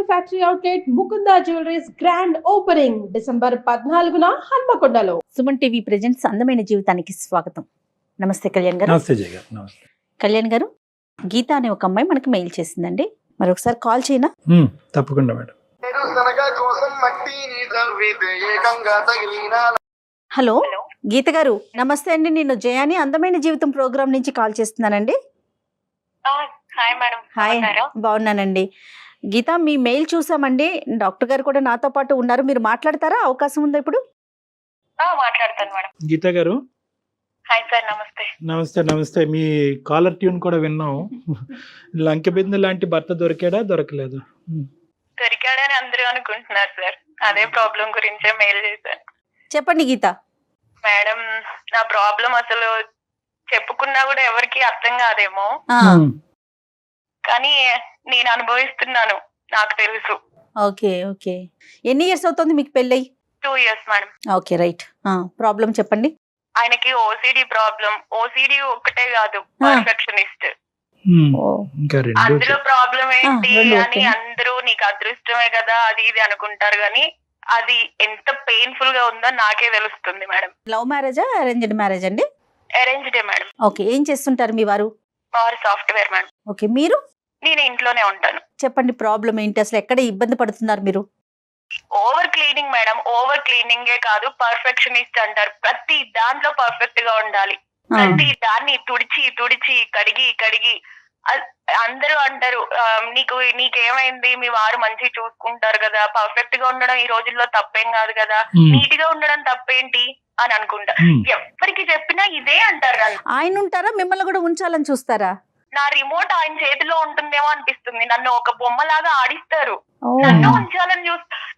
Factory outlet Mukunda jewelleries grand opening December 14న హన్మకొండలో. Suman TV presents అందమైన జీవితానికి స్వాగతం. నమస్తే కళ్యాణ్ గారు. నమస్తే జయ గారు. నమస్తే కళ్యాణ్ గారు, గీత అనే ఒక అమ్మాయి మనకి మెయిల్ చేసిందండి. మరొకసారి కాల్ చేయనా? తప్పకుండా మేడం. హలో గీత గారు, నమస్తే అండి. నేను జయాని అందమైన జీవితం ప్రోగ్రామ్ నుంచి కాల్ చేస్తున్నానండి. Hi madam. హాయ్, బాగున్నానండి. గీత, మీ మెయిల్ చూసామండి. డాక్టర్ గారు కూడా నాతో పాటు ఉన్నారు. మీరు మాట్లాడతారా? అవకాశం ఉందా ఇప్పుడు? మాట్లాడతాను మేడం. గీత గారు, హాయ్ సార్. నమస్తే. నమస్తే. నమస్తే. మీ కాలర్ ట్యూన్ కూడా విన్నాం. లంకెబిందు లాంటి భర్త దొరికాడా, దొరకలేదు? దొరికాడని అందరూ అనుకుంటున్నారు సార్. అదే ప్రాబ్లం గురించే మెయిల్ చేశాను. చెప్పండి గీత. మేడం, నా ప్రాబ్లం అసలు చెప్పుకున్నా కూడా ఎవరికి అర్థం కాదేమో, కానీ నేను అనుభవిస్తున్నాను, నాకు తెలుసు. Okay okay. ఎన్ని ఇయర్స్ అవుతుంది మీకు పెళ్ళై? 2 years madam. Okay right. Problem చెప్పండి. ఆయనకి ఓసిడి ప్రాబ్లం. ఓసిడి ఒక్కటే కాదు, పర్ఫెక్షనిస్ట్. అందులో ప్రాబ్లం ఏంటి అని అందరూ నీకు అదృష్టమే కదా అది ఇది అనుకుంటారు, కానీ అది ఎంత పెయిన్ఫుల్ గా ఉందో నాకే తెలుస్తుంది మేడం. లవ్ మ్యారేజా, అరేంజ్డ్ మ్యారేజ్ అండి? అరేంజ్డే మేడం. ఓకే. ఏం చేస్తుంటారు మీ వారు? వారు సాఫ్ట్వేర్ మేడం. ఓకే. మీరు? నేను ఇంట్లోనే ఉంటాను. చెప్పండి ప్రాబ్లం ఏంటి, అసలు ఎక్కడ ఇబ్బంది పడుతున్నారు మీరు? Over cleaning madam. ఓవర్ క్లీనింగే కాదు, పర్ఫెక్షనిస్ట్ అంటారు. ప్రతి దాంట్లో పర్ఫెక్ట్ గా ఉండాలి. ప్రతి దాన్ని తుడిచి తుడిచి కడిగి కడిగి అందరూ అంటారు, నీకేమైంది, మీ వారు మంచిగా చూసుకుంటారు కదా, పర్ఫెక్ట్ గా ఉండడం ఈ రోజుల్లో తప్పేం కాదు కదా, నీట్ గా ఉండడం తప్పేంటి అని అనుకుంటా. ఎవరికి చెప్పినా ఇదే అంటారు. ఆయన ఉంటారా, మిమ్మల్ని కూడా ఉంచాలని చూస్తారా? నా రిమోట్ ఆయన చేతిలో ఉంటుందేమో అనిపిస్తుంది. నన్ను ఒక బొమ్మలాగా ఆడిస్తారు. నన్ను ఉంచాలని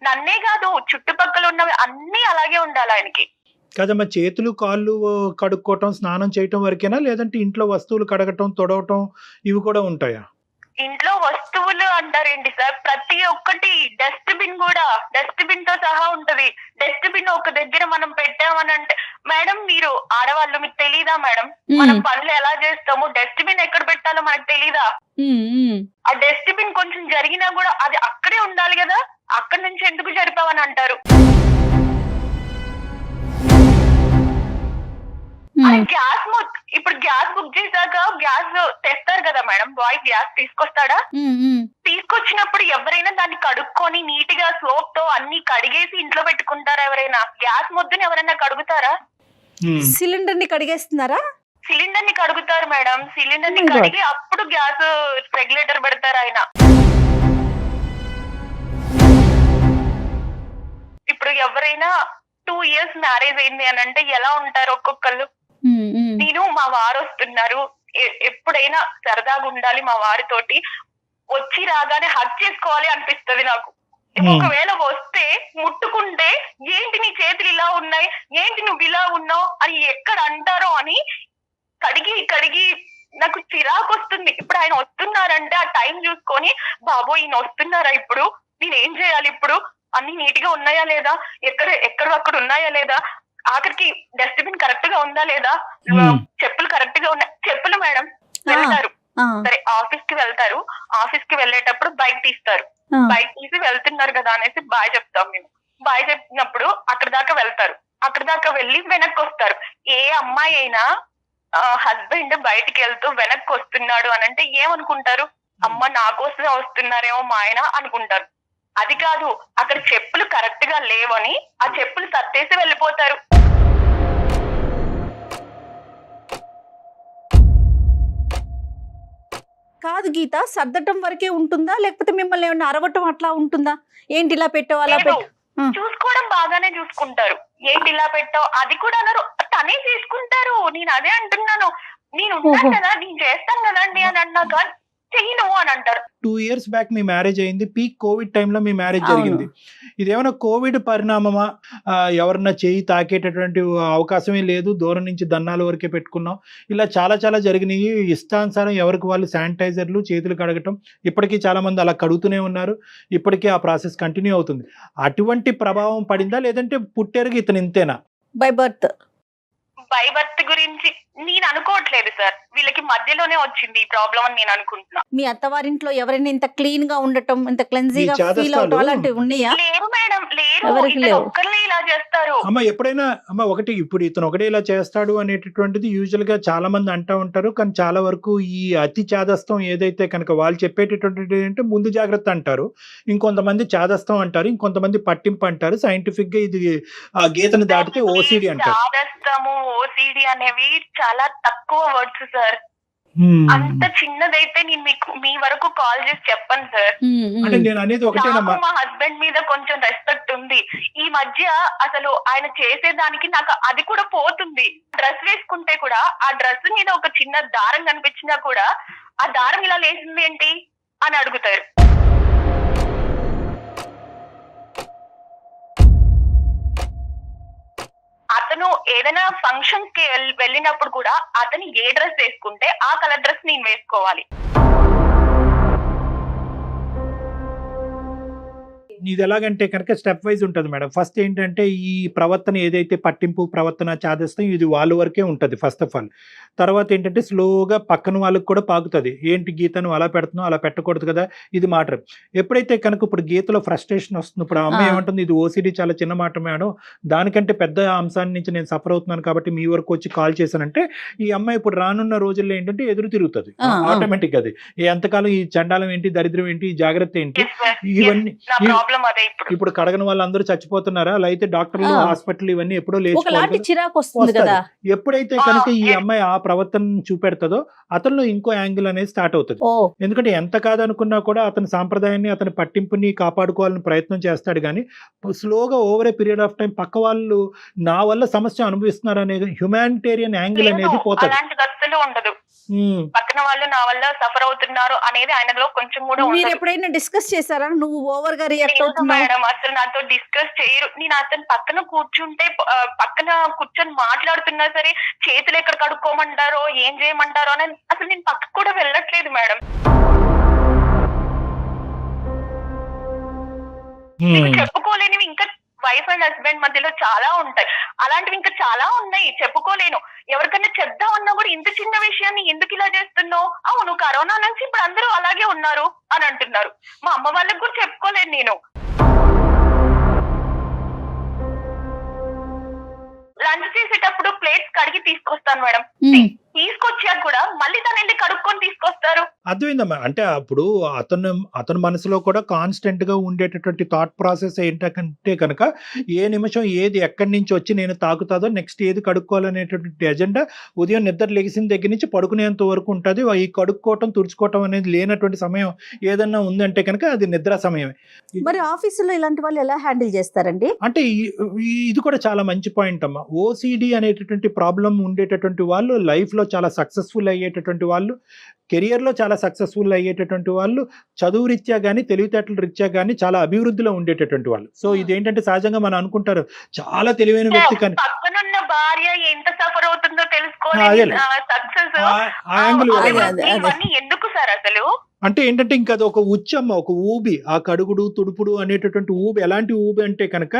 నన్నే కాదు, చుట్టుపక్కల ఉన్నవి అన్ని అలాగే ఉండాలి ఆయనకి. కదమ్మా, చేతులు కాళ్ళు కడుక్కోవటం, స్నానం చేయటం వరకేనా, లేదంటే ఇంట్లో వస్తువులు కడగటం, తొడవటం ఇవి కూడా ఉంటాయా? ఇంట్లో వస్తువులు అంటారేంటి సార్, ప్రతి ఒక్కటి. డస్ట్బిన్ కూడా డస్ట్బిన్ తో సహా ఉంటది. డస్ట్బిన్ ఒక దగ్గర మనం పెట్టామని అంటే, మేడం మీరు ఆడవాళ్ళు, మీకు తెలీదా మేడం, మనం పనులు ఎలా చేస్తాము, డస్ట్బిన్ ఎక్కడ పెట్టాలో మనకు తెలీదా? ఆ డస్ట్బిన్ కొంచెం జరిగినా కూడా అది అక్కడే ఉండాలి కదా, అక్కడి నుంచి ఎందుకు జరిపావని అంటారు. గ్యాస్ ఇప్పుడు గ్యాస్ బుక్ చేశాక గ్యాస్ తెస్తారు కదా మేడం, బాయ్ గ్యాస్ తీసుకొస్తాడా? తీసుకొచ్చినప్పుడు ఎవరైనా దాన్ని కడుక్కొని నీట్ గా సోప్ తో అన్ని కడిగేసి ఇంట్లో పెట్టుకుంటారా ఎవరైనా? గ్యాస్ ముద్దని ఎవరైనా కడుగుతారా? సిలిండర్ ని కడిగేస్తున్నారా? సిలిండర్ ని కడుగుతారు మేడం. సిలిండర్ ని కడిగి అప్పుడు గ్యాస్ రెగ్యులేటర్ పెడతారు ఆయన. ఇప్పుడు ఎవరైనా 2 years మ్యారేజ్ అయింది అని అంటే ఎలా ఉంటారు ఒక్కొక్కళ్ళు? నేను, మా వారు వస్తున్నారు, ఎప్పుడైనా సరదాగా ఉండాలి మా వారితోటి, వచ్చి రాగానే హగ్ చేసుకోవాలి అనిపిస్తుంది నాకు. ఒకవేళ వస్తే ముట్టుకుంటే ఏంటి నీ చేతులు ఇలా ఉన్నాయి, ఏంటి నువ్వు ఇలా ఉన్నావు అని ఎక్కడ అంటారో అని కడిగి కడిగి నాకు చిరాకు వస్తుంది. ఇప్పుడు ఆయన వస్తున్నారంటే ఆ టైం చూసుకొని, బాబో ఈయన వస్తున్నారా, ఇప్పుడు నేనేం చేయాలి, ఇప్పుడు అన్ని నీట్ గా ఉన్నాయా లేదా, ఎక్కడ ఉన్నాయా లేదా, ఆఖరికి డస్ట్బిన్ కరెక్ట్ గా ఉందా లేదా, చెప్పులు కరెక్ట్ గా ఉన్నాయి. చెప్పులు మేడం వెళ్తారు, సరే ఆఫీస్ కి వెళ్తారు, ఆఫీస్ కి వెళ్ళేటప్పుడు బైక్ తీస్తారు, బైక్ తీసి వెళ్తున్నారు కదా అనేసి బాయ్ చెప్తాం మేము. బాయ్ చెప్పినప్పుడు అక్కడ దాకా వెళ్తారు, అక్కడ దాకా వెళ్ళి వెనక్కి వస్తారు. ఏ అమ్మాయి అయినా హస్బెండ్ బయటికి వెళ్తూ వెనక్కి వస్తున్నాడు అని అంటే ఏమనుకుంటారు? అమ్మ నా కోసమే వస్తున్నారేమో మా ఆయన అనుకుంటారు. అది కాదు, అక్కడ చెప్పులు కరెక్ట్ గా లేవని ఆ చెప్పులు సర్దేసి వెళ్ళిపోతారు. కాదు గీత, సర్దటం వరకే ఉంటుందా, లేకపోతే మిమ్మల్ని ఏమన్నా అరవటం అట్లా ఉంటుందా? ఏంటి ఇలా పెట్టావు, అలా పెట్టావు? చూసుకోవడం బాగానే చూసుకుంటారు. ఏంటి ఇలా పెట్టావు అది కూడా అన్నారు, తనే తీసుకుంటారు. నేను అదే అంటున్నాను, నేను ఉంటాను కదా, నేను చేస్తాను కదండి అని అన్నాక చెయ్యను అని అంటారు. 2 years బ్యాక్ మీ మ్యారేజ్ అయింది, పీక్ కోవిడ్ టైంలో మీ మ్యారేజ్ జరిగింది. ఇదేమైనా కోవిడ్ పరిణామమా? ఎవరన్నా చేయి తాకేటటువంటి అవకాశమే లేదు, దూరం నుంచి దన్నాల వరకే పెట్టుకున్నాం, ఇలా చాలా చాలా జరిగినాయి. ఇష్టానుసారం ఎవరికి వాళ్ళు శానిటైజర్లు, చేతులు కడగటం, ఇప్పటికీ చాలా మంది అలా కడుగుతూనే ఉన్నారు. ఇప్పటికీ ఆ ప్రాసెస్ కంటిన్యూ అవుతుంది. అటువంటి ప్రభావం పడిందా, లేదంటే పుట్టేరుగా ఇతను ఇంతేనా? బై బర్త్ గురించి నేను అనుకోవట్లేదు సార్, వీళ్ళకి మధ్యలోనే వచ్చింది ఈ ప్రాబ్లం అని నేను అనుకుంటున్నా. మీ అత్తవారింట్లో ఎవరైనా ఇంత క్లీన్ గా ఉండటం, ఇంత క్లెన్జీగా ఈ చాదస్తాలు- ఫీల్ అవటం అలాంటివి ఉన్నాయా? లేరు మేడం, లేరు. ఎవరికి ఇతను లేవు. ఒక్కర్లే ఇలా చేస్తారు. అమ్మ ఎప్పుడైనా అమ్మ ఒకటి ఇప్పుడు ఇతను ఒకటే ఇలా చేస్తాడు అనేటటువంటిది యూజువల్ గా చాలా మంది అంటూ ఉంటారు. కానీ చాలా వరకు ఈ అతి చాదస్తం ఏదైతే కనుక వాళ్ళు చెప్పేటటువంటిది ఏంటంటే ముందు జాగ్రత్త అంటారు, ఇంకొంతమంది చాదస్తం అంటారు, ఇంకొంతమంది పట్టింపు అంటారు. సైంటిఫిక్ గా ఇది ఆ గీతను దాటితే ఓసిడి అంటారు. చాదస్తము, ఓసిడి అనేవి చాలా తక్కువ వర్డ్స్ సార్. అంత చిన్నదైతే నేను మీకు మీ వరకు కాల్ చేసి చెప్పను సార్. అంటే నేను అనేది ఒకటేనమ్మా, నాకు మా హస్బెండ్ మీద కొంచెం రెస్పెక్ట్ ఉంది. ఈ మధ్య అసలు ఆయన చేసేదానికి నాకు అది కూడా పోతుంది. డ్రెస్ వేసుకుంటే కూడా ఆ డ్రెస్ మీద ఒక చిన్న దారం కనిపించినా కూడా ఆ దారం ఇలా లేసింది ఏంటి అని అడుగుతారు. అతను ఏదైనా ఫంక్షన్స్ కి వెళ్ళినప్పుడు కూడా అతను ఏ డ్రెస్ వేసుకుంటే ఆ కలర్ డ్రెస్ నేను వేసుకోవాలి. ఇది ఎలాగంటే కనుక స్టెప్ వైజ్ ఉంటుంది మేడం. ఫస్ట్ ఏంటంటే ఈ ప్రవర్తన ఏదైతే పట్టింపు ప్రవర్తన చాదస్తం ఇది వాళ్ళ వరకే ఉంటుంది ఫస్ట్ ఆఫ్ ఆల్. తర్వాత ఏంటంటే స్లోగా పక్కన వాళ్ళకి కూడా పాకుతుంది. ఏంటి గీతను అలా పెడుతున్నావు, అలా పెట్టకూడదు కదా, ఇది మాట. ఎప్పుడైతే కనుక ఇప్పుడు గీతలో ఫ్రస్ట్రేషన్ వస్తుంది, ఇప్పుడు ఆ అమ్మాయి ఏమంటుంది, ఇది ఓసిడి చాలా చిన్న మాట మేడం, దానికంటే పెద్ద అంశాన్ని నుంచి నేను సఫర్ అవుతున్నాను కాబట్టి మీ వరకు వచ్చి కాల్ చేశానంటే ఈ అమ్మాయి ఇప్పుడు రానున్న రోజుల్లో ఏంటంటే ఎదురు తిరుగుతుంది ఆటోమేటిక్. అది ఎంతకాలం ఈ చండాలం ఏంటి, దరిద్రం ఏంటి, ఈ జాగ్రత్త ఏంటి, ఇవన్నీ ఇప్పుడు కడగని వాళ్ళందరూ చచ్చిపోతున్నారా, అలా అయితే డాక్టర్లు హాస్పిటల్ ఇవన్నీ ఎప్పుడో ఒకలాంటి లేచి చిరాకు వస్తుంది కదా. ఎప్పుడైతే కనుక ఈ అమ్మాయి ఆ ప్రవర్తన చూపెడుతుందో అతనిలో ఇంకో యాంగిల్ అనేది స్టార్ట్ అవుతుంది. ఎందుకంటే ఎంత కాదనుకున్నా కూడా అతని సాంప్రదాయాన్ని అతని పట్టింపుని కాపాడుకోవాలని ప్రయత్నం చేస్తాడు. కానీ స్లోగా over a period of time పక్క వాళ్ళు నా వల్ల సమస్య అనుభవిస్తున్నారు అనేది హ్యుమానిటేరియన్ యాంగిల్ అనేది పోతుంది. ఉండదు, పక్కన వాళ్ళు నా వల్ల సఫర్ అవుతున్నారు అనేది ఆయనలో కొంచెం కూడా ఉండదు. మీరు ఎప్పుడైనా డిస్కస్ చేశారా, నువ్వు ఓవర్ గా రియాక్ట్ అవుతున్నావు మేడం? అసలు నాతో డిస్కస్ చేయరు. నేను అతను పక్కన కూర్చుంటే పక్కన కూర్చొని మాట్లాడుతున్నా సరే చేతులు ఎక్కడ కడుక్కోమంటారో ఏం చేయమంటారో అని అసలు నేను పక్కకు కూడా వెళ్ళట్లేదు మేడం. చెప్పుకోలేనివి ఇంకా వైఫ్ అండ్ హస్బెండ్ మధ్యలో చాలా ఉంటాయి. అలాంటివి ఇంకా చాలా ఉన్నాయి, చెప్పుకోలేను. ఎవరికైనా చెప్దామన్నా కూడా ఇంత చిన్న విషయాన్ని ఎందుకు ఇలా చేస్తున్నావు, అవును కరోనా నుంచి ఇప్పుడు అందరూ అలాగే ఉన్నారు అని అంటున్నారు. మా అమ్మ వాళ్ళకి కూడా చెప్పుకోలేను నేను. లంచ్ చేసేటప్పుడు ప్లేట్స్ కడిగి తీసుకొస్తాను మేడం. తీసుకొచ్చాక కూడా మళ్ళీ తను వెళ్ళి కడుక్కొని తీసుకొస్తారు. అర్థమైందమ్మా. అంటే అప్పుడు అతని మనసులో కూడా కాన్స్టెంట్ గా ఉండేటటువంటి థాట్ ప్రాసెస్ ఏంటంటే కనుక ఏ నిమిషం ఏది ఎక్కడి నుంచి వచ్చి నేను తాకుతాదో, నెక్స్ట్ ఏది కడుక్కోవాలనేటటువంటి ఎజెండా ఉదయం నిద్ర లెగిసిన దగ్గర నుంచి పడుకునేంత వరకు ఉంటుంది. ఈ కడుక్కోవటం తుడుచుకోవటం అనేది లేనటువంటి సమయం ఏదన్నా ఉందంటే కనుక అది నిద్ర సమయమే. మరి ఆఫీసులో ఇలాంటి వాళ్ళు ఎలా హ్యాండిల్ చేస్తారండి? అంటే ఇది కూడా చాలా మంచి పాయింట్ అమ్మా. ఓసిడి అనేటటువంటి ప్రాబ్లం ఉండేటటువంటి వాళ్ళు లైఫ్ లో చాలా సక్సెస్ఫుల్ అయ్యేటటువంటి వాళ్ళు, కెరియర్లో చాలా సక్సెస్ఫుల్ అయ్యేటటువంటి వాళ్ళు, చదువు రీత్యా కానీ తెలివితేటల రీత్యా కానీ చాలా అభివృద్ధిలో ఉండేటటువంటి వాళ్ళు. సో ఇదేంటంటే సహజంగా మనం అనుకుంటారు చాలా తెలివైన వ్యక్తి, కానీ పక్కనున్న భార్య ఎంత సఫర్ అవుతుందో తెలుసుకోవాలి. ఎందుకు సార్ అసలు అంటే ఏంటంటే ఇంకా అది ఒక ఉచ్చమ్మ, ఒక ఊబి, ఆ కడుగుడు తుడుపుడు అనేటటువంటి ఊబి. ఎలాంటి ఊబి అంటే కనుక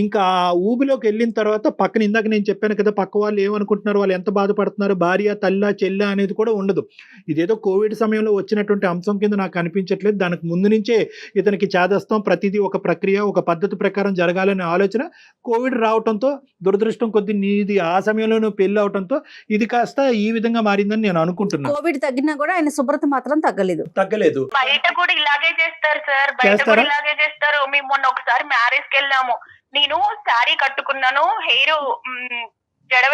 ఇంకా ఆ ఊబిలోకి వెళ్ళిన తర్వాత పక్కన ఇందాక నేను చెప్పాను కదా, పక్క వాళ్ళు ఏమనుకుంటున్నారు, వాళ్ళు ఎంత బాధపడుతున్నారు, భార్య తల్ల చెల్ల అనేది కూడా ఉండదు. ఇదేదో కోవిడ్ సమయంలో వచ్చినటువంటి అంశం కింద నాకు అనిపించట్లేదు. దానికి ముందు నుంచే ఇతనికి చాదస్తం, ప్రతిదీ ఒక ప్రక్రియ, ఒక పద్ధతి ప్రకారం జరగాలనే ఆలోచన. కోవిడ్ రావడంతో దురదృష్టం కొద్ది నీది ఆ సమయంలో పెళ్లి అవడంతో ఇది కాస్త ఈ విధంగా మారిందని నేను అనుకుంటున్నాను. కోవిడ్ తగ్గినా కూడా ఆయన శుభ్రత మాత్రం తగ్గలేదు. బయట కూడా ఇలాగే చేస్తారు సార్, బయట కూడా ఇలాగే చేస్తారు. మేము మొన్న ఒకసారి మ్యారేజ్ కి వెళ్ళాము. నేను శారీ కట్టుకున్నాను, హెయిర్ జడ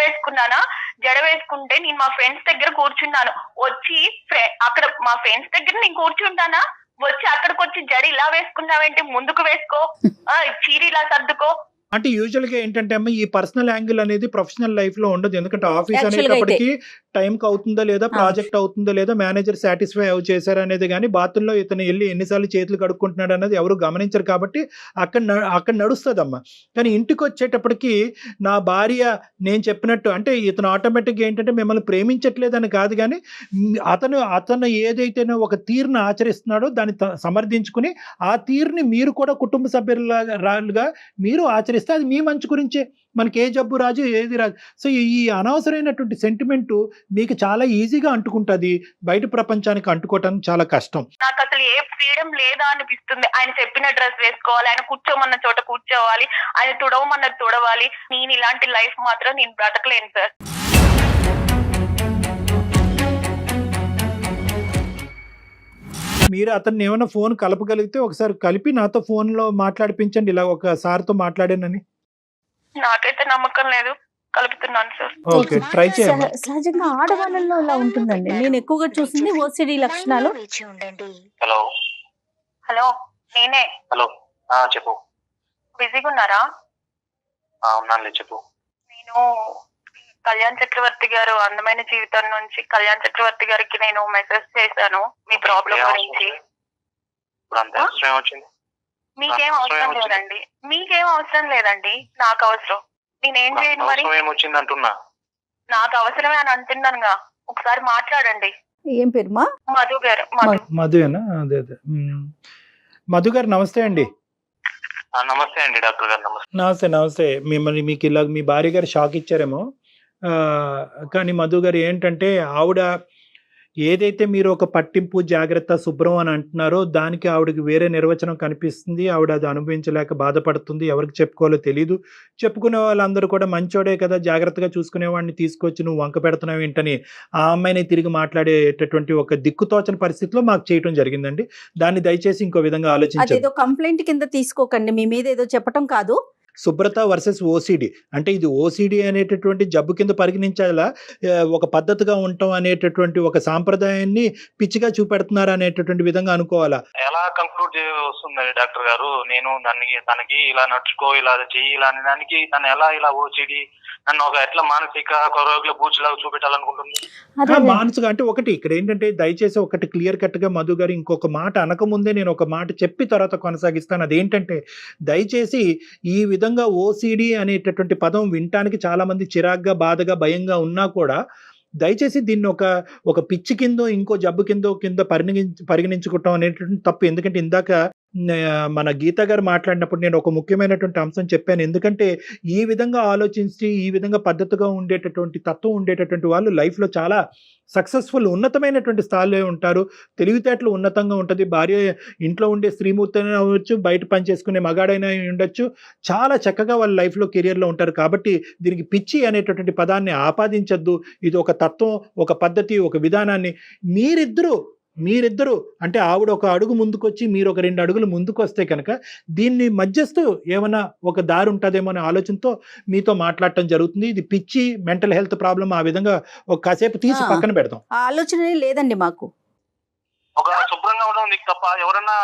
వేసుకుంటే నేను మా ఫ్రెండ్స్ దగ్గర కూర్చున్నాను. వచ్చి అక్కడ మా ఫ్రెండ్స్ దగ్గర నేను కూర్చుంటానా, వచ్చి అక్కడికి వచ్చి జడ ఇలా వేసుకున్నావేంటి, ముందుకు వేసుకో, చీర ఇలా సర్దుకో. అంటే యూజువల్ గా ఏంటంటే అమ్మ ఈ పర్సనల్ యాంగిల్ అనేది ప్రొఫెషనల్ లైఫ్ లో ఉండదు. ఎందుకంటే ఆఫీస్ అనేటప్పటికి టైంకి అవుతుందా లేదా, ప్రాజెక్ట్ అవుతుందా లేదా, మేనేజర్ సాటిస్ఫై చేశారు అనేది కానీ, బాత్రూంలో ఇతను వెళ్ళి ఎన్నిసార్లు చేతులు కడుక్కుంటున్నాడు అనేది ఎవరు గమనించరు. కాబట్టి అక్కడ నడుస్తుంది అమ్మ. కానీ ఇంటికి వచ్చేటప్పటికి నా భార్య నేను చెప్పినట్టు, అంటే ఇతను ఆటోమేటిక్గా ఏంటంటే మిమ్మల్ని ప్రేమించట్లేదని కాదు, కానీ అతను ఏదైతే ఒక తీరును ఆచరిస్తున్నాడో దాన్ని సమర్థించుకుని ఆ తీరుని మీరు కూడా కుటుంబ సభ్యులుగా మీరు ఆచరిస్తారు. చేస్తే అది మీ మంచి గురించే, మనకి ఏ జబ్బు రాజు ఏది రాజు. సో ఈ అనవసరమైనటువంటి సెంటిమెంట్ మీకు చాలా ఈజీగా అంటుకుంటుంది, బయట ప్రపంచానికి అంటుకోవటానికి చాలా కష్టం. నాకు అసలు ఏ ఫ్రీడమ్ లేదా అనిపిస్తుంది. ఆయన చెప్పిన డ్రెస్ వేసుకోవాలి, ఆయన కూర్చోమన్న చోట కూర్చోవాలి, ఆయన తుడవమన్నది తుడవాలి. నేను ఇలాంటి లైఫ్ మాత్రం నేను బ్రతకలేను సార్. మీరు అతన్ని ఏమైనా ఫోన్ కలపగలిగితే ఒకసారి కలిపి నాతో ఫోన్లో మాట్లాడిపించండి, ఇలా ఒక సార్తో మాట్లాడానని. నాకైతే నమ్మకం లేదు, కలుపుతున్నాను సార్. ఓకే, ట్రై చేయండి. సహజంగా ఆడవాళ్ళలో ఇలా ఉంటుందండి. నేను ఎక్కువగా చూసింది ఓసిడి లక్షణాలు. హలో హలో, నేనే. హలో చెప్పు. బిజీగా ఉన్నారా? ఉన్నానులే, చెప్పు. నేను కళ్యాణ్ చక్రవర్తి గారు అందమైన జీవితం నుంచి కళ్యాణ్ చక్రవర్తి గారికి నేను మెసేజ్ చేశాను మీ ప్రాబ్లం గురించి. ఇప్పుడు అంత అవసరం ఏమొచ్చింది? మీకేం అవసరం లేదండి, మీకేం అవసరం లేదండి, నాకు అవసరం. నేనేం చేయను మరి? ఏమొచ్చింది అంటున్నా. నాకు అవసరమే అని అంటున్నానుగా, ఒకసారి మాట్లాడండి. ఏం పేరుమా? మధు గారు. మధునా? అదే అదే. మధు గారు నమస్తే అండి. నమస్తే అండి డాక్టర్ గారు. నమస్తే. నమస్తే నమస్తే. మిమ్మల్ని మీకు ఇలా మీ భార్య గారు షాక్ ఇచ్చారేమో, కానీ మధు గారు ఏంటంటే ఆవిడ ఏదైతే మీరు ఒక పట్టింపు జాగ్రత్త శుభ్రం అని అంటున్నారో దానికి ఆవిడకి వేరే నిర్వచనం కనిపిస్తుంది. ఆవిడ అది అనుభవించలేక బాధపడుతుంది, ఎవరికి చెప్పుకోవాలో తెలియదు. చెప్పుకునే వాళ్ళందరూ కూడా మంచోడే కదా, జాగ్రత్తగా చూసుకునేవాడిని తీసుకొచ్చి నువ్వు వంక పెడుతున్నావు ఏంటని ఆ అమ్మాయిని తిరిగి మాట్లాడేటటువంటి ఒక దిక్కుతోచని పరిస్థితిలో మాకు చేయటం జరిగిందండి. దాన్ని దయచేసి ఇంకో విధంగా ఆలోచించండి. అదేదో కంప్లైంట్ కింద తీసుకోకండి, మీ మీద ఏదో చెప్పటం కాదు. శుభ్రత వర్సెస్ ఓసిడి అంటే ఇది ఓసిడి అనేటటువంటి జబ్బు కింద పరిగణించాలా, ఒక పద్ధతిగా ఉండటం అనేటటువంటి ఒక సాంప్రదాయాన్ని పిచ్చిగా చూపెడుతున్నారు అనేటటువంటి విధంగా అనుకోవాలా? ఎలా కంక్లూడ్ వస్తుంది డాక్టర్ గారు? నేను తనకి ఇలా నడుచుకో, ఇలా చెయ్యి, ఇలా అనే దానికి తను ఎలా ఇలా ఓసిడి నన్ను ఒక ఎట్లా మానసిక రోగుల బూచిలాగా చూపెట్టాలనుకుంటుంది? మానసిక అంటే ఒకటి ఇక్కడ ఏంటంటే దయచేసి ఒకటి క్లియర్ కట్ గా మధు గారు ఇంకొక మాట అనకముందే నేను ఒక మాట చెప్పి తర్వాత కొనసాగిస్తాను. అదేంటంటే దయచేసి ఈ విధంగా ఓసిడి అనేటటువంటి పదం వినటానికి చాలా మంది చిరాగ్గా, బాధగా, భయంగా ఉన్నా కూడా దయచేసి దీన్ని ఒక పిచ్చి కిందో ఇంకో జబ్బు కింద పరిగణించుకోవటం అనేటువంటి తప్పు. ఎందుకంటే ఇందాక మన గీత గారు మాట్లాడినప్పుడు నేను ఒక ముఖ్యమైనటువంటి అంశం చెప్పాను. ఎందుకంటే ఈ విధంగా ఆలోచించి ఈ విధంగా పద్ధతిగా ఉండేటటువంటి తత్వం ఉండేటటువంటి వాళ్ళు లైఫ్లో చాలా సక్సెస్ఫుల్ ఉన్నతమైనటువంటి స్థాయిలో ఉంటారు, తెలివితేటలు ఉన్నతంగా ఉంటుంది. భార్య ఇంట్లో ఉండే స్త్రీమూర్తి అయినా అవ్వచ్చు, బయట పని చేసుకునే మగాడైనా ఉండొచ్చు, చాలా చక్కగా వాళ్ళ లైఫ్లో కెరియర్లో ఉంటారు. కాబట్టి దీనికి పిచ్చి అనేటటువంటి పదాన్ని ఆపాదించద్దు. ఇది ఒక తత్వం, ఒక పద్ధతి, ఒక విధానాన్ని మీరిద్దరూ అంటే ఆవిడ ఒక అడుగు ముందుకొచ్చి మీరు ఒక 2 అడుగులు ముందుకు వస్తే కనుక దీన్ని మధ్యస్తూ ఏమైనా ఒక దారి ఉంటుందేమో అనే ఆలోచనతో మీతో మాట్లాడటం జరుగుతుంది. ఇది పిచ్చి, మెంటల్ హెల్త్ ప్రాబ్లం, ఆ విధంగా ఒక కాసేపు తీసి పక్కన పెడతాం. ఆ ఆలోచన లేదండి మాకు. ఒక శుభ్రంగా ఉండడం నీకు తప్ప ఎవరన్నా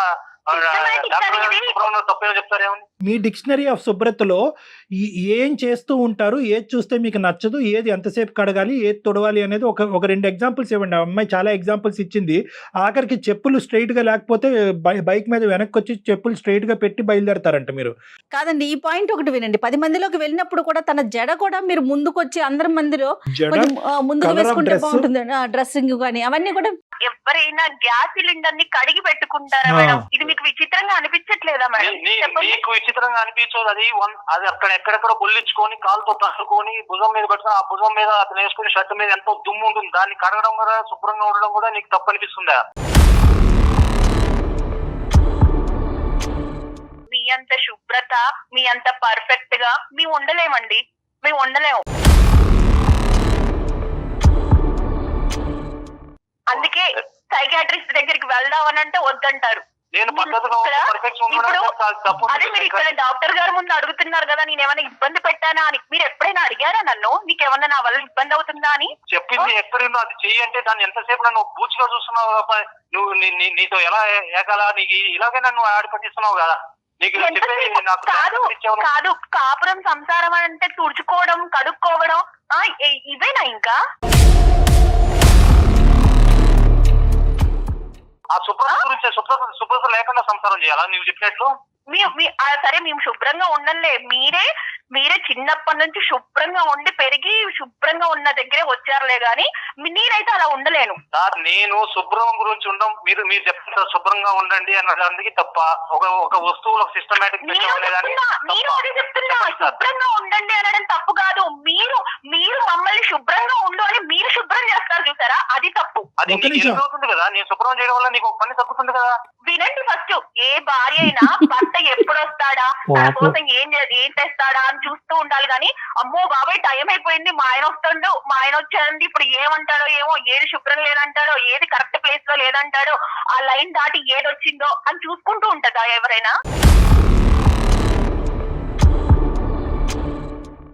మీ డిక్షనరీ ఆఫ్ శుభ్రతలో ఏం చేస్తూ ఉంటారు, ఏది చూస్తే మీకు నచ్చదు, ఏది ఎంతసేపు కడగాలి, ఏది తొడవాలి అనేది ఒక 2 ఎగ్జాంపుల్స్ ఇవ్వండి. ఆ అమ్మాయి చాలా ఎగ్జాంపుల్స్ ఇచ్చింది. ఆఖరికి చెప్పులు స్ట్రైట్ గా లేకపోతే బైక్ మీద వెనక్కి వచ్చి చెప్పులు స్ట్రైట్ గా పెట్టి బయలుదేరతారంట. మీరు కాదండి, ఈ పాయింట్ ఒకటి వినండి. 10 మందిలోకి వెళ్ళినప్పుడు కూడా తన జడ కూడా మీరు ముందుకు వచ్చి అందరి మందిలో ముందుకు వేసుకుంటే బాగుంటుంది. డ్రెస్సింగ్ కానీ అవన్నీ కూడా ఎవరైనా గ్యాస్ సిలిండర్ ని కడిగి పెట్టుకుంటారా మేడం? ఇది మీకు విచిత్రంగా అనిపించట్లేదా మేడం? మీకు విచిత్రంగా అనిపించదు. అది అక్కడ ఎక్కడెక్కడ బొల్లించుకొని కాలుతో తట్టుకొని భుజం మీద పెట్టుకుని ఆ భుజం మీద అతను వేసుకుని షర్ట్ మీద ఎంతో దుమ్ము ఉంటుంది, దాన్ని కడగడం కూడా శుభ్రంగా ఉండడం కూడా నీకు తప్పు అనిపిస్తుందా? మీ అంత శుభ్రత, మీ అంత పర్ఫెక్ట్ గా మేము ఉండలేమండి, మేము ఉండలేము. అందుకే సైకియాట్రిస్ట్ దగ్గరికి వెళ్దామనంటే వద్దంటారు. అదే మీరు ఇక్కడ డాక్టర్ గారి ముందు అడుగుతున్నారు కదా, నేను ఏమైనా ఇబ్బంది పెట్టానా అని. మీరు ఎప్పుడైనా అడిగారా నన్ను, నీకేమన్నా నా వల్ల ఇబ్బంది అవుతుందా అని? చెప్పింది ఎక్కడుందో అది చెయ్యి అంటే దాన్ని ఎంతసేపు నన్ను బూచిగా చూస్తున్నావు. నువ్వు నీతో ఎలా ఏకాలా నీకు ఇలాగే నన్ను ఆడిపట్టిస్తున్నావు కదా. కాదు, కాపురం సంసారం అంటే తుడుచుకోవడం, కడుక్కోవడం ఇవేనా? ఇంకా ఆ శుభ్రత గురించి శుభ్రత లేకుండా సంసారం చేయాలా నువ్వు చెప్పినట్లు? సరే మేము శుభ్రంగా ఉండలే, మీరే మీరే చిన్నప్పటి నుంచి శుభ్రంగా ఉండి పెరిగి శుభ్రంగా ఉన్న దగ్గరే వచ్చారులే గాని నేనైతే అలా ఉండలేను సార్. నేను శుభ్రం గురించి ఉండం, మీరు చెప్పారు శుభ్రంగా ఉండండి అన్నదానికి తప్ప ఒక వస్తువులు సిస్టమేటిక్ నేను అదే చెప్తున్నా, శుభ్రంగా ఉండండి అనడం తప్పు కాదు. మీరు మమ్మల్ని శుభ్రంగా ఉండు అని మీరు శుభ్రం చేస్తారు చూసారా, అది తప్పు. అది అవుతుంది కదా, నేను శుభ్రం చేయడం వల్ల నీకు ఒక పని తగ్గుతుంది కదా. వినండి ఫస్ట్, ఏ భార్య అయినా భర్త ఎప్పుడు వస్తాడా, తన కోసం ఏం తెస్తాడా అని చూస్తూ ఉండాలి. కానీ అమ్మో బాబాయ్ టైం అయిపోయింది, మా ఆయన వస్తాడు, మా ఆయన వచ్చాడండి, ఇప్పుడు ఏమంటాడో ఏమో, ఏది శుభ్రం లేదంటాడో, ఏది కరెక్ట్ ప్లేస్ లో లేదంటాడో, ఆ లైన్ దాటి ఏది వచ్చిందో అని చూసుకుంటూ ఉంటదా ఎవరైనా?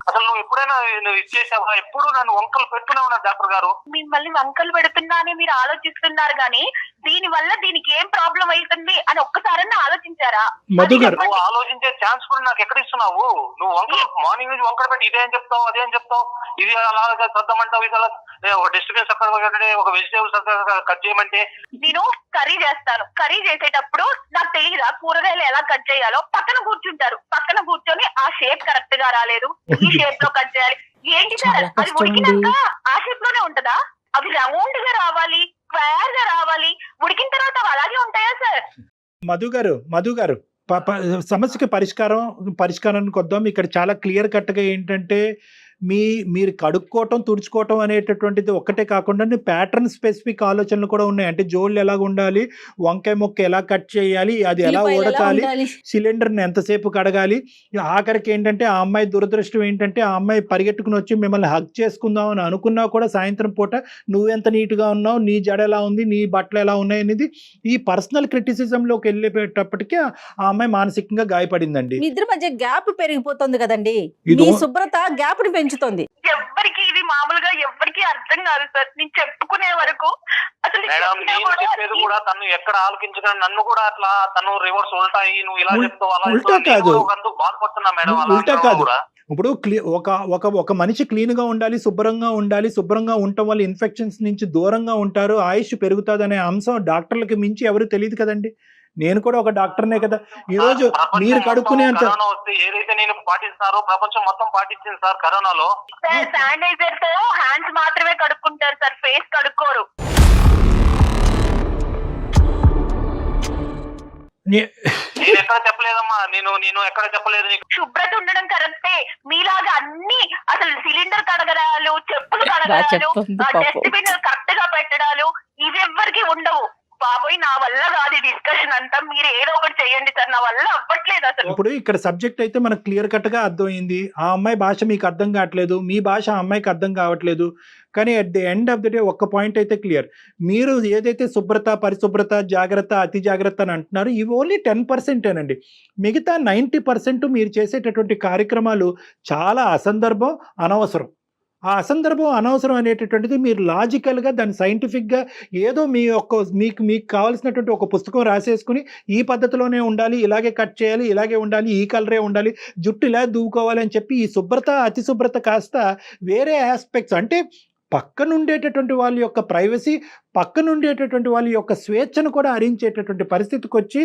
అసలు నువ్వు ఎప్పుడైనా ఇచ్చేసావా? ఎప్పుడు నన్ను వంకలు పెడుతూనే ఉన్నారు డాక్టర్ గారు. మిమ్మల్ని వంకలు పెడుతున్నా అని మీరు ఆలోచిస్తున్నారు కానీ దీని వల్ల దీనికి ఏం ప్రాబ్లం అవుతుంది అని ఒక్కసారన్నా ఆలోచించారా? మధు గారు, నువ్వు ఆలోచించే ఛాన్స్ కూడా నాకు ఎక్కడ ఇస్తున్నావు? నువ్వు వంకలు మార్నింగ్ నుంచి వంకలు పెట్టి ఇదే అని చెప్తావు, అదే అని చెప్తావు, ఇది అలా సర్దమంటావు, ఇది అలా ఒక డిస్టర్బెన్స్ అక్కడ ఒక వెజిటేబుల్స్ అక్కడ కట్ చేయమంటే. నేను కర్రీ చేస్తాను, కర్రీ చేసేటప్పుడు నాకు తెలియదా కూరగాయలు ఎలా కట్ చేయాలో? పక్కన కూర్చుంటారు, పక్కన కూర్చొని ఆ షేప్ కరెక్ట్ గా రాలేదు, ఈ షేప్ లో కట్ చేయాలి. ఏంటి సార్ అది ఉడికినాక ఆ షేప్ లోనే ఉంటదా? అవి రౌండ్ గా రావాలి, స్క్వేర్ గా రావాలి, ఉడికిన తర్వాత అవి అలాగే ఉంటాయా సార్? మధు గారు సమస్యకి పరిష్కారానికి వద్దాం. ఇక్కడ చాలా క్లియర్ కట్గా ఏంటంటే మీరు కడుక్కోవటం తుడుచుకోవటం అనేటటువంటిది ఒక్కటే కాకుండా ప్యాటర్న్ స్పెసిఫిక్ ఆలోచనలు కూడా ఉన్నాయి. అంటే జోళ్ళు ఎలాగ ఉండాలి, వంకాయ మొక్క ఎలా కట్ చేయాలి, అది ఎలా ఉడకాలి, సిలిండర్ని ఎంతసేపు కడగాలి. ఆఖరికి ఏంటంటే ఆ అమ్మాయి దురదృష్టం ఏంటంటే ఆ అమ్మాయి పరిగెట్టుకుని వచ్చి మిమ్మల్ని హగ్ చేసుకుందాం అని అనుకున్నా కూడా సాయంత్రం పూట నువ్వెంత నీట్గా ఉన్నావు, నీ జడ ఎలా ఉంది, నీ బట్టలు ఎలా ఉన్నాయి అనేది ఈ పర్సనల్ క్రిటిసిజంలోకి వెళ్ళేటప్పటికీ ఆ అమ్మాయి మానసికంగా గాయపడిందండి. మీ ఇద్దరి మధ్య గ్యాప్ పెరిగిపోతుంది కదండి, మీ శుభ్రత గ్యాప్ ని పెంచుతుంది. ఎవ్వరికి ఇది మామూలుగా ఎవ్వరికి అర్థం కాదు సార్. నేను చెప్పుకునే వరకు అసలు మేడం నేను చెప్పేది కూడా తను ఎక్కడ ఆలోచించగా నన్ను కూడా అట్లా తను రివర్స్ ఉల్టాయి, నువ్వు ఇలా చెప్తావు అలా బాధపడుతున్నా మేడం. ఉల్టా కాదు, ఇప్పుడు ఒక మనిషి క్లీన్ గా ఉండాలి, శుభ్రంగా ఉండాలి, శుభ్రంగా ఉండటం వల్ల ఇన్ఫెక్షన్స్ నుంచి దూరంగా ఉంటారు, ఆయుష్ పెరుగుతుంది అనే అంశం డాక్టర్లకి మించి ఎవరు తెలియదు కదండి. నేను కూడా ఒక డాక్టర్నే కదా. ఈ రోజు మీరు కడుక్కునే అంత ఏదైతే నేను పాటిస్తారో ప్రపంచం మొత్తం పాటించింది సార్. కరోనాలో శానిటైజర్ తో హ్యాండ్స్ మాత్రమే కడుక్కుంటారు సార్, ఫేస్ కడుక్కోరు. నేను ఎక్కడ చెప్పలేదమ్మా, నేను ఎక్కడ చెప్పలేదు నీకు. శుభ్రత ఉండడం కరెక్టే, మీలాగా అన్ని అసలు సిలిండర్ కడగడాలు, చెప్పులు కడగడాలు, డస్ట్బిన్ కరెక్ట్ గా పెట్టడాలు ఇవి ఎవ్వరికి ఉండవు. బాబోయ్ నా వల్ల కాదు డిస్కషన్ అంతా, మీరు ఏదో ఒకటి చేయండి సార్, నా వల్ల అవ్వట్లేదు అసలు. ఇప్పుడు ఇక్కడ సబ్జెక్ట్ అయితే మనకు క్లియర్ కట్ గా అర్థమైంది. ఆ అమ్మాయి భాష మీకు అర్థం కావట్లేదు, మీ భాష ఆ అమ్మాయికి అర్థం కావట్లేదు. కానీ at the end of the day ఒక్క పాయింట్ అయితే క్లియర్, మీరు ఏదైతే శుభ్రత, పరిశుభ్రత, జాగ్రత్త, అతి జాగ్రత్త అని అంటున్నారు, ఇవి ఓన్లీ 10%ఏనండి. మిగతా 90% మీరు చేసేటటువంటి కార్యక్రమాలు చాలా అసందర్భం, అనవసరం. ఆ అసందర్భం, అనవసరం అనేటటువంటిది మీరు లాజికల్గా దాన్ని సైంటిఫిక్గా ఏదో మీకు కావాల్సినటువంటి ఒక పుస్తకం రాసేసుకుని ఈ పద్ధతిలోనే ఉండాలి, ఇలాగే కట్ చేయాలి, ఇలాగే ఉండాలి, ఈ కలరే ఉండాలి, జుట్టు ఇలా దూకోవాలి అని చెప్పి ఈ శుభ్రత, అతి శుభ్రత కాస్త వేరే ఆస్పెక్ట్స్ అంటే పక్కనుండేటటువంటి వాళ్ళ యొక్క ప్రైవసీ, పక్కనుండేటటువంటి వాళ్ళ యొక్క స్వేచ్ఛను కూడా హరించేటటువంటి పరిస్థితికి వచ్చి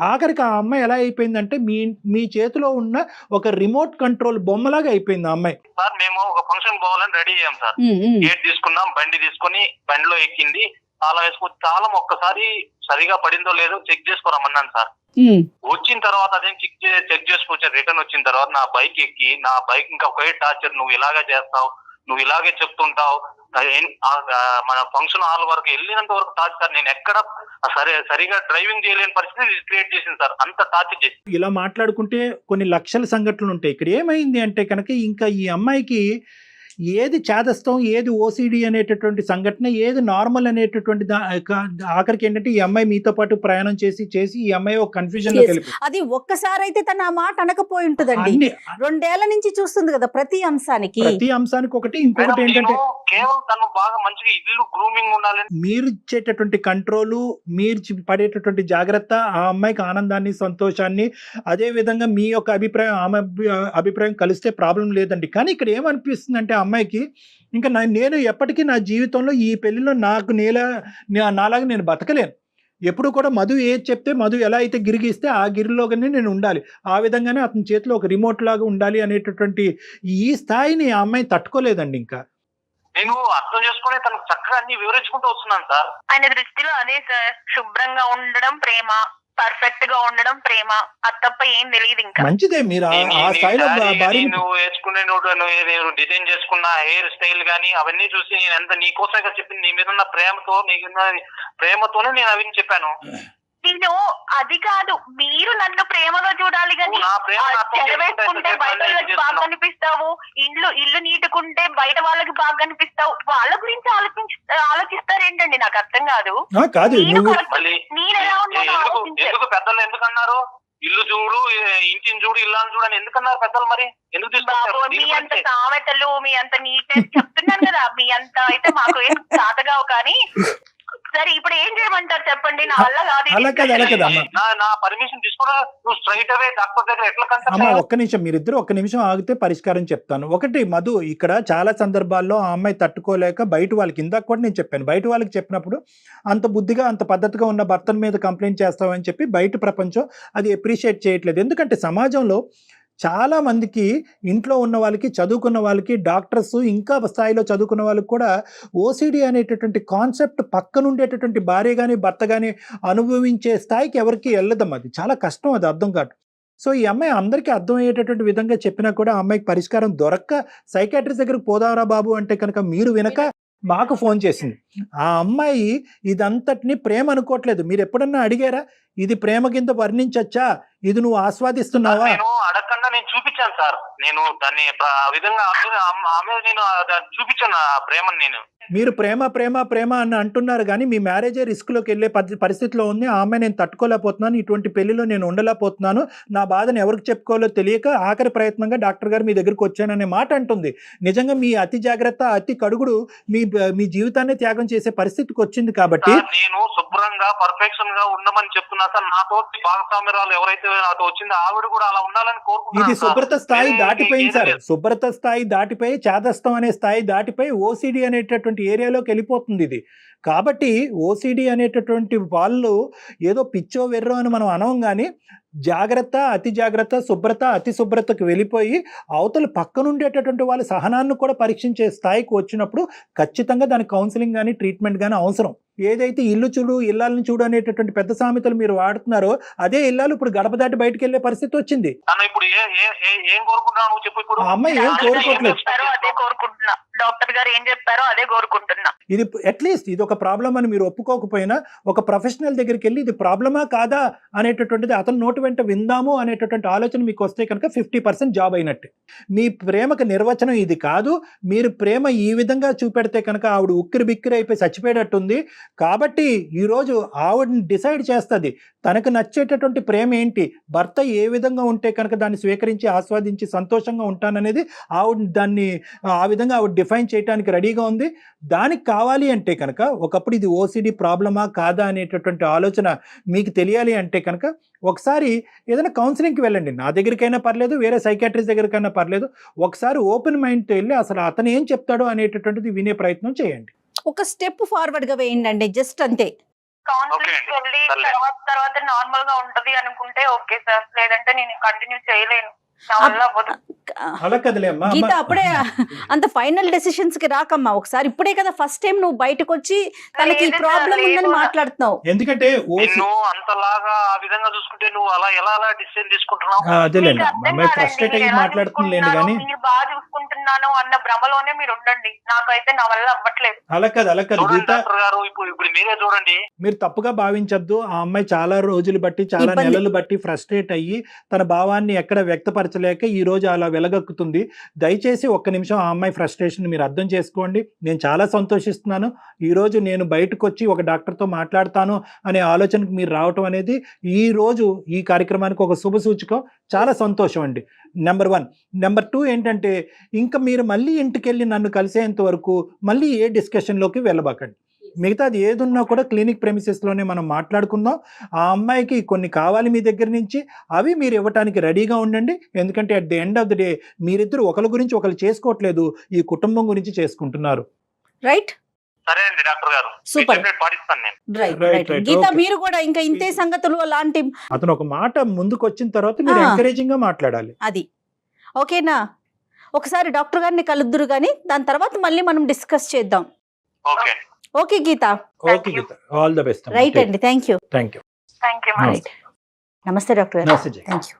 ఆఖరికి ఆ అమ్మాయి ఎలా అయిపోయిందంటే మీ చేతిలో ఉన్న ఒక రిమోట్ కంట్రోల్ బొమ్మలాగా అయిపోయింది ఆ అమ్మాయి. సార్ మేము ఒక ఫంక్షన్ పోవాలని రెడీ అయ్యాం సార్, గేట్ తీసుకున్నాం, బండి తీసుకొని బండిలో ఎక్కింది, తాళం వేసుకుని తాళం ఒక్కసారి సరిగా పడిందో లేదో చెక్ చేసుకోరమ్మన్నాను సార్. వచ్చిన తర్వాత అదేం చెక్ చేసుకొచ్చారు. రిటర్న్ వచ్చిన తర్వాత నా బైక్ ఎక్కి, నా బైక్ ఇంకా ఒకే టార్చర్, నువ్వు ఇలాగే చేస్తావు, నువ్వు ఇలాగే చెప్తుంటావు, మన ఫంక్షన్ హాల్ వరకు వెళ్ళినంత వరకు టార్చ్ సార్. నేను ఎక్కడ సరిగా డ్రైవింగ్ చేయలేని పరిస్థితి క్రియేట్ చేసింది సార్, అంత టార్చ్ చేసి. ఇలా మాట్లాడుకుంటే కొన్ని లక్షల సంఘటనలు ఉంటాయి. ఇక్కడ ఏమైంది అంటే కనుక ఇంకా ఈ అమ్మాయికి ఏది చేదస్తం, ఏది ఓసిడి అనేటటువంటి సంఘటన, ఏది నార్మల్ అనేటటువంటి ఆఖరికి ఏంటంటే ఈ అమ్మాయి మీతో పాటు ప్రయాణం చేసి ఈ అమ్మాయి ఒక కన్ఫ్యూజన్ లో వెళ్ళిపోయింది. అది ఒక్కసారి అయితే తన ఆ మాట అనకపోయి ఉంటుందండి. 2 ఏళ్ల నుంచి చూస్తుంది కదా ప్రతి అంశానికి ఒకటి. ఇంకొకటి ఏంటంటే కేవలం తను బాగా మంచిగా ఇల్లు గ్రూమింగ్ ఉండాలి. మీరు ఇచ్చేటటువంటి కంట్రోలు, మీరు పడేటటువంటి జాగ్రత్త ఆ అమ్మాయికి ఆనందాన్ని, సంతోషాన్ని, అదే విధంగా మీ యొక్క అభిప్రాయం ఆమె అభిప్రాయం కలిస్తే ప్రాబ్లం లేదండి. కానీ ఇక్కడ ఏమనిపిస్తుంది అంటే అమ్మాయికి ఇంకా నేను ఎప్పటికీ నా జీవితంలో ఈ పెళ్లిలో నాలాగా నేను బతకలేను, ఎప్పుడు కూడా మధు ఏది చెప్తే మధు ఎలా అయితే గిరిగిస్తే ఆ గిరిలోగానే నేను ఉండాలి, ఆ విధంగానే అతని చేతిలో ఒక రిమోట్ లాగా ఉండాలి అనేటటువంటి ఈ స్థాయిని ఆ అమ్మాయి తట్టుకోలేదండి. ఇంకా నేను అర్థం చేసుకుని తనకు చక్కగా అన్ని వివరించుకుంటూ వస్తున్నాను సార్. ఆయన దృష్టిలో అదే సార్, శుభ్రంగా ఉండడం ప్రేమ, పర్ఫెక్ట్ గా ఉండడం ప్రేమ, అది తప్ప ఏం తెలియదు. ఇంకా మంచిదే, మీరు ఆ స్థాయిలో నువ్వు వేసుకునే డిజైన్ చేసుకున్న హెయిర్ స్టైల్ గానీ అవన్నీ చూసి నేను ఎంత నీకోసంగా చెప్పింది, నీ మీద ఉన్న ప్రేమతోనే నేను అవన్నీ చెప్పాను. నేను అది కాదు, మీరు నన్ను ప్రేమగా చూడాలి కానీ చెరవేసుకుంటే బయట వాళ్ళకి బాగా కనిపిస్తావు, ఇల్లు నీటుకుంటే బయట వాళ్ళకి బాగా కనిపిస్తావు, వాళ్ళ గురించి ఆలోచిస్తారేంటండి? నాకు అర్థం కాదు. నేను ఎలా ఉన్నాను ఎందుకు పెద్దలు ఎందుకన్నారు ఇల్లు చూడు ఇంటిని చూడు ఇల్లాని చూడు అని ఎందుకన్నారు పెద్దలు? మరి ఎందుకు తీసుకుంటారు? మీ అంత సామెతలు, మీ అంత నీట్నెస్ చెప్తున్నాను కదా, మీ అంత అయితే మాకు ఏం చాతగావు. కానీ సరే ఇప్పుడు ఏం చేయమంటారు చెప్పండి, నా వల్ల కాదు. నా పర్మిషన్ తీసుకున్నా నువ్వు స్ట్రైట్ అవే డాక్టర్ దగ్గర ఎట్లా అమ్మా ఒక్క నిమిషం, మీరిద్దరు ఒక్క నిమిషం ఆగితే పరిష్కారం చెప్తాను. ఒకటి మధు, ఇక్కడ చాలా సందర్భాల్లో ఆ అమ్మాయి తట్టుకోలేక బయట వాళ్ళకి, ఇందాక కూడా నేను చెప్పాను, బయట వాళ్ళకి చెప్పినప్పుడు అంత బుద్ధిగా అంత పద్ధతిగా ఉన్న భర్తల మీద కంప్లైంట్ చేస్తామని చెప్పి బయట ప్రపంచం అది అప్రిషియేట్ చేయట్లేదు. ఎందుకంటే సమాజంలో చాలా మందికి, ఇంట్లో ఉన్న వాళ్ళకి, చదువుకున్న వాళ్ళకి, డాక్టర్స్ ఇంకా స్థాయిలో చదువుకున్న వాళ్ళకి కూడా ఓసిడి అనేటటువంటి కాన్సెప్ట్ పక్కన ఉండేటటువంటి భార్య కానీ భర్త కానీ అనుభవించే స్థాయికి ఎవరికి వెళ్ళదమ్మా. అది చాలా కష్టం, అది అర్థం కాదు. సో ఈ అమ్మాయి అందరికీ అర్థమయ్యేటటువంటి విధంగా చెప్పినా కూడా ఆ అమ్మాయికి పరిష్కారం దొరక్క సైకాట్రిస్ట్ దగ్గరికి పోదారా బాబు అంటే కనుక మీరు వినక మాకు ఫోన్ చేసింది. ఆ అమ్మాయి ఇదంతటిని ప్రేమ అనుకోవట్లేదు. మీరు ఎప్పుడన్నా అడిగారా ఇది ప్రేమ కింద వర్ణించచ్చా, ఇది నువ్వు ఆస్వాదిస్తున్నావా? నేను అడగకుండా నేను చూపించాను సార్, నేను దాన్ని ఆ విధంగా ఆమె నేను చూపించాను ఆ ప్రేమను. నేను మీరు ప్రేమ ప్రేమ ప్రేమ అని అంటున్నారు కానీ మీ మ్యారేజే రిస్క్లోకి వెళ్ళే పరిస్థితిలో ఉంది. ఆ అమ్మాయి నేను తట్టుకోలేకపోతున్నాను, ఇటువంటి పెళ్లిలో నేను ఉండలేకపోతున్నాను, నా బాధను ఎవరికి చెప్పుకోవాలో తెలియక ఆఖరి ప్రయత్నంగా డాక్టర్ గారు మీ దగ్గరికి వచ్చాననే మాట అంటుంది. నిజంగా మీ అతి జాగ్రత్త, అతి కడుగుడు మీ జీవితాన్ని త్యాగం చేసే పరిస్థితికి వచ్చింది. కాబట్టి నేను శుభ్రంగా పర్ఫెక్షన్ గా ఉండమని చెప్తున్నా సార్. నాతో భాగస్వామ్యాలు ఎవరైతే నాతో వచ్చిందో ఆవిడ కూడా అలా ఉండాలని కోరుకుంటున్నాను. ఇది శుభ్రత స్థాయి దాటిపోయింది సార్, శుభ్రత స్థాయి దాటిపోయి చాదస్తం అనే స్థాయి దాటిపోయి ఓసిడి అనేటటువంటి ఏరియాలోకి వెళ్ళిపోతుంది ఇది. కాబట్టి ఓసిడి అనేటటువంటి వాళ్ళు ఏదో పిచ్చో వెర్రో అని మనం అనం కానీ జాగ్రత్త, అతి జాగ్రత్త, శుభ్రత, అతి శుభ్రతకు వెళ్ళిపోయి అవతల పక్కన ఉండేటటువంటి వాళ్ళ సహనాన్ని కూడా పరీక్షించే స్థాయికి వచ్చినప్పుడు ఖచ్చితంగా దానికి కౌన్సిలింగ్ కానీ ట్రీట్మెంట్ కానీ అవసరం. ఏదైతే ఇల్లు చూడు ఇల్లాలని చూడు అనేటటువంటి పెద్ద సామెతలు మీరు వాడుతున్నారో అదే ఇల్లాలు ఇప్పుడు గడప దాటి బయటకు వెళ్ళే పరిస్థితి వచ్చింది. అమ్మాయి ఏం కోరుకోవట్లేదు, డాక్టర్ గారు ఏం చెప్పారో అదే కోరుకుంటున్నా. ఇది అట్లీస్ట్ ఇది ఒక ప్రాబ్లం అని మీరు ఒప్పుకోకపోయినా ఒక ప్రొఫెషనల్ దగ్గరికి వెళ్ళి ఇది ప్రాబ్లమా కాదా అనేటటువంటిది అతను నోటి వెంట విందాము అనేటటువంటి ఆలోచన మీకు వస్తే కనుక 50% జాబ్ అయినట్టే. మీ ప్రేమకు నిర్వచనం ఇది కాదు, మీరు ప్రేమ ఈ విధంగా చూపెడితే కనుక ఆవిడ ఉక్కిరి బిక్కిరి అయిపోయి చచ్చిపోయేటట్టుంది. కాబట్టి ఈరోజు ఆవిడని డిసైడ్ చేస్తుంది తనకు నచ్చేటటువంటి ప్రేమ ఏంటి, భర్త ఏ విధంగా ఉంటే కనుక దాన్ని స్వీకరించి ఆస్వాదించి సంతోషంగా ఉంటాననేది ఆవిడ దాన్ని ఆ విధంగా ఆవిడ డిఫైన్ చేయడానికి రెడీగా ఉంది. దానికి కావాలి అంటే కనుక ఒకప్పుడు ఇది ఓసిడి ప్రాబ్లమా కాదా అనేటటువంటి ఆలోచన మీకు తెలియాలి అంటే కనుక ఒకసారి ఏదైనా కౌన్సిలింగ్కి వెళ్ళండి. నా దగ్గరికైనా పర్లేదు, వేరే సైకాట్రిస్ట్ దగ్గరికైనా పర్లేదు. ఒకసారి ఓపెన్ మైండ్తో వెళ్ళి అసలు అతను ఏం చెప్తాడో అనేటటువంటిది వినే ప్రయత్నం చేయండి. ఒక స్టెప్ ఫార్వర్డ్ గా వేయండి, జస్ట్ అంతే. కౌన్సిలింగ్ వెళ్ళి తర్వాత నార్మల్ గా ఉంటది అనుకుంటే ఓకే సార్, లేదంటే నేను కంటిన్యూ చేయలేను. గీత అప్పుడే అంత ఫైనల్ డెసిషన్స్ కి రాకమ్మా. ఒకసారి ఇప్పుడే కదా ఫస్ట్ టైం నువ్వు బయటకు వచ్చి తనకి ప్రాబ్లం ఉందని మాట్లాడుతున్నావు. ఎందుకంటే అంతలాగా ఆ విధంగా చూసుకుంటే నువ్వు అలా ఎలా డిసిషన్ తీసుకుంటున్నావు? మాట్లాడుతున్నాను కానీ బాగా చూసుకుంటున్నాను అన్న భ్రమలోనే మీరు ఉండండి. నాకైతే నా వల్ల అవ్వట్లేదు. అలా కాదు గీత గారు, ఇప్పుడు మీరే చూడండి. మీరు తప్పుగా భావించద్దు. ఆ అమ్మాయి చాలా రోజులు బట్టి చాలా నెలలు బట్టి ఫ్రస్ట్రేట్ అయ్యి తన భావాన్ని ఎక్కడ వ్యక్తపరచలేక ఈ రోజు అలా వెలగక్కుతుంది. దయచేసి ఒక్క నిమిషం ఆ అమ్మాయి ఫ్రస్ట్రేషన్ మీరు అర్థం చేసుకోండి. నేను చాలా సంతోషిస్తున్నాను. ఈరోజు నేను బయటకు వచ్చి ఒక డాక్టర్తో మాట్లాడతాను అనే ఆలోచనకు మీరు రావటం అనేది ఈ రోజు ఈ కార్యక్రమానికి ఒక శుభ సూచకం. చాలా సంతోషం అండి. నెంబర్ 1. నెంబర్ 2 ఏంటంటే ఇంకా మీరు మళ్ళీ ఇంటికి వెళ్ళి నన్ను కలిసేంత వరకు మళ్ళీ ఏ డిస్కషన్లోకి వెళ్ళబాకండి. మిగతాది ఏదున్నా కూడా క్లినిక్ ప్రెమిసెస్లోనే మనం మాట్లాడుకుందాం. ఆ అమ్మాయికి కొన్ని కావాలి మీ దగ్గర నుంచి, అవి మీరు ఇవ్వటానికి రెడీగా ఉండండి. ఎందుకంటే at the end of the day మీరిద్దరు ఒకరి గురించి ఒకరు చేసుకోవట్లేదు, ఈ కుటుంబం గురించి చేసుకుంటున్నారు. రైట్. సరే అండి డాక్టర్ గారు, Super. పాటిస్తాను నేను. రైట్ Right, రైట్ right, గీత okay. మీరు కూడా ఇంకా ఇంతే సంగతులు అలాంటి అతను ఒక మాట ముందుకు వచ్చిన తర్వాత మీరు ఆ. ఎంకరేజింగ్ గా మాట్లాడాలి. అది ఓకేనా? ఒకసారి డాక్టర్ గారిని కలుద్దురు కానీ దాని తర్వాత మళ్ళీ మనం డిస్కస్ చేద్దాం. ఓకే అండి. Okay Geetha, okay Geetha, all the best. Right అండి, thank you. Thank you. Thank you. Namaste doctor గారు. నమస్తే జయ. Thank you.